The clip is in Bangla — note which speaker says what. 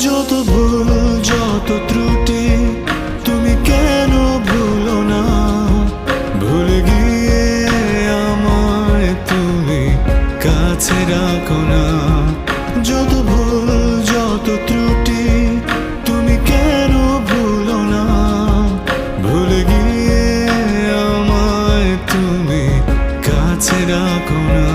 Speaker 1: যত ভুল যত ত্রুটি তুমি কেন ভুলো না, ভুলে গিয়ে আমায় তুমি কাছে রাখো না। যত ভুল যত ত্রুটি তুমি কেন ভুলো না, ভুলে গিয়ে আমায় তুমি কাছে রাখো না।